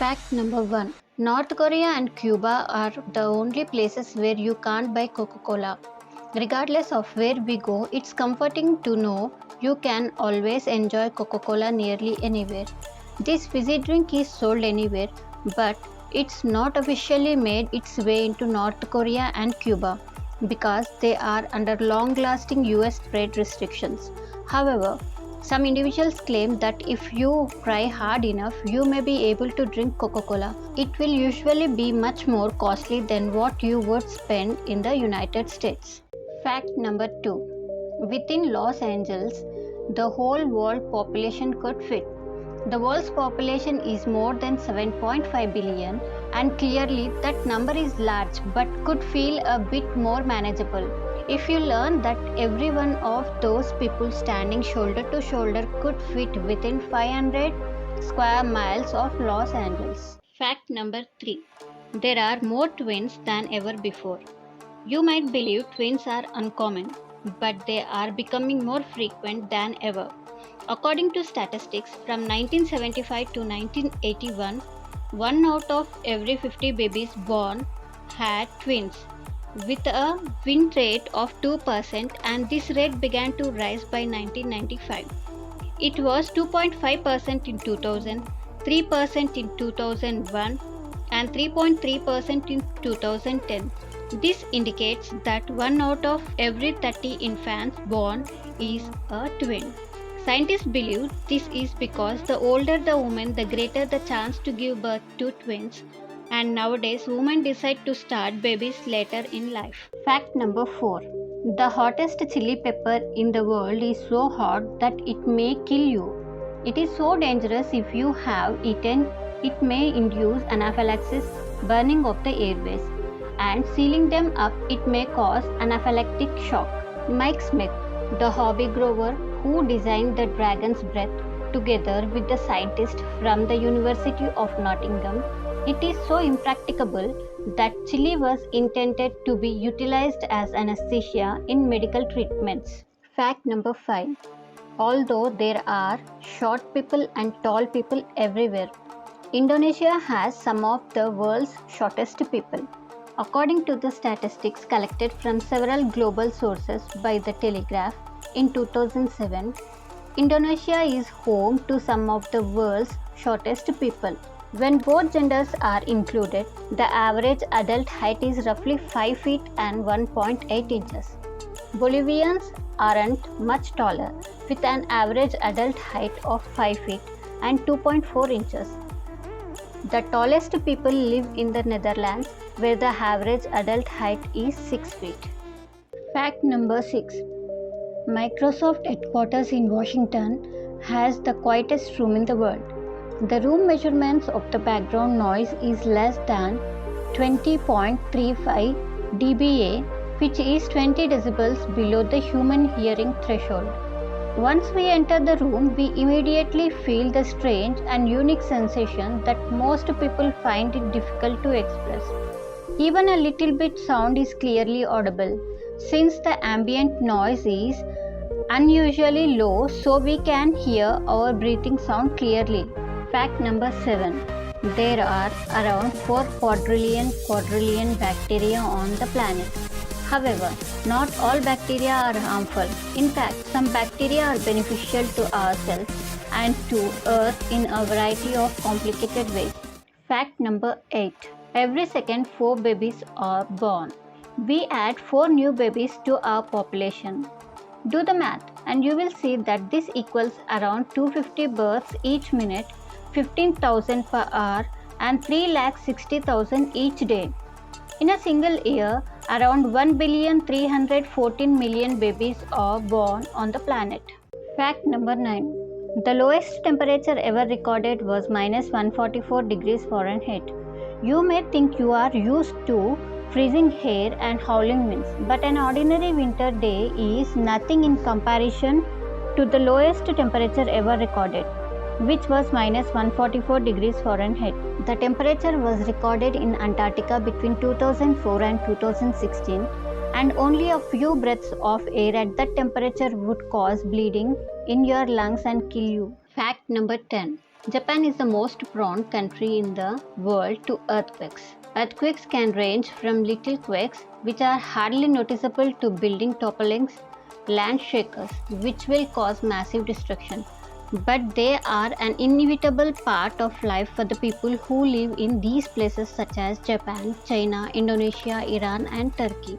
Fact number 1. North Korea and Cuba are the only places where you can't buy Coca-Cola. Regardless of where we go, it's comforting to know you can always enjoy Coca-Cola nearly anywhere. This fizzy drink is sold anywhere, but it's not officially made its way into North Korea and Cuba because they are under long-lasting US trade restrictions. However, some individuals claim that if you try hard enough, you may be able to drink Coca-Cola. It will usually be much more costly than what you would spend in the United States. Fact number 2. Within Los Angeles, the whole world population could fit. The world's population is more than 7.5 billion, and clearly that number is large but could feel a bit more manageable if you learn that every one of those people standing shoulder to shoulder could fit within 500 square miles of Los Angeles. Fact number 3. There are more twins than ever before. You might believe twins are uncommon, but they are becoming more frequent than ever. According to statistics from 1975 to 1981, 1 out of every 50 babies born had twins, with a win rate of 2%, and this rate began to rise by 1995. It was 2.5% in 2000, 3% in 2001, and 3.3% in 2010. This indicates that 1 out of every 30 infants born is a twin. Scientists believe this is because the older the woman, the greater the chance to give birth to twins, and nowadays women decide to start babies later in life. Fact number 4. The hottest chili pepper in the world is so hot that it may kill you. It is so dangerous if you have eaten. It may induce anaphylaxis, burning of the airways, and sealing them up it may cause anaphylactic shock. Mike Smith, the hobby grower who designed the dragon's breath, together with the scientist from the University of Nottingham, it is so impracticable that chili was intended to be utilized as anesthesia in medical treatments. Fact number 5. Although there are short people and tall people everywhere, Indonesia has some of the world's shortest people. According to the statistics collected from several global sources by The Telegraph in 2007, Indonesia is home to some of the world's shortest people. When both genders are included, the average adult height is roughly 5 feet and 1.8 inches. Bolivians aren't much taller, with an average adult height of 5 feet and 2.4 inches. The tallest people live in the Netherlands, where the average adult height is 6 feet. Fact number 6. Microsoft headquarters in Washington has the quietest room in the world. The room measurements of the background noise is less than 20.35 dBA, which is 20 decibels below the human hearing threshold. Once we enter the room, we immediately feel the strange and unique sensation that most people find it difficult to express. Even a little bit sound is clearly audible, since the ambient noise is unusually low, so we can hear our breathing sound clearly. Fact number 7. There are around 4 quadrillion bacteria on the planet. However, not all bacteria are harmful. In fact, some bacteria are beneficial to ourselves and to Earth in a variety of complicated ways. Fact number 8. Every second 4 babies are born. We add 4 new babies to our population. Do the math and you will see that this equals around 250 births each minute, 15,000 per hour, and 3,60,000 each day. In a single year, around 1,314,000,000 babies are born on the planet. Fact number 9. The lowest temperature ever recorded was -144 degrees Fahrenheit. You may think you are used to freezing air and howling winds, but an ordinary winter day is nothing in comparison to the lowest temperature ever recorded, which was -144 degrees Fahrenheit. The temperature was recorded in Antarctica between 2004 and 2016, and only a few breaths of air at that temperature would cause bleeding in your lungs and kill you. Fact number 10. Japan is the most prone country in the world to earthquakes. Earthquakes can range from little quakes, which are hardly noticeable, to building topplings, land shakers, which will cause massive destruction. But they are an inevitable part of life for the people who live in these places, such as Japan, China, Indonesia, Iran, and Turkey.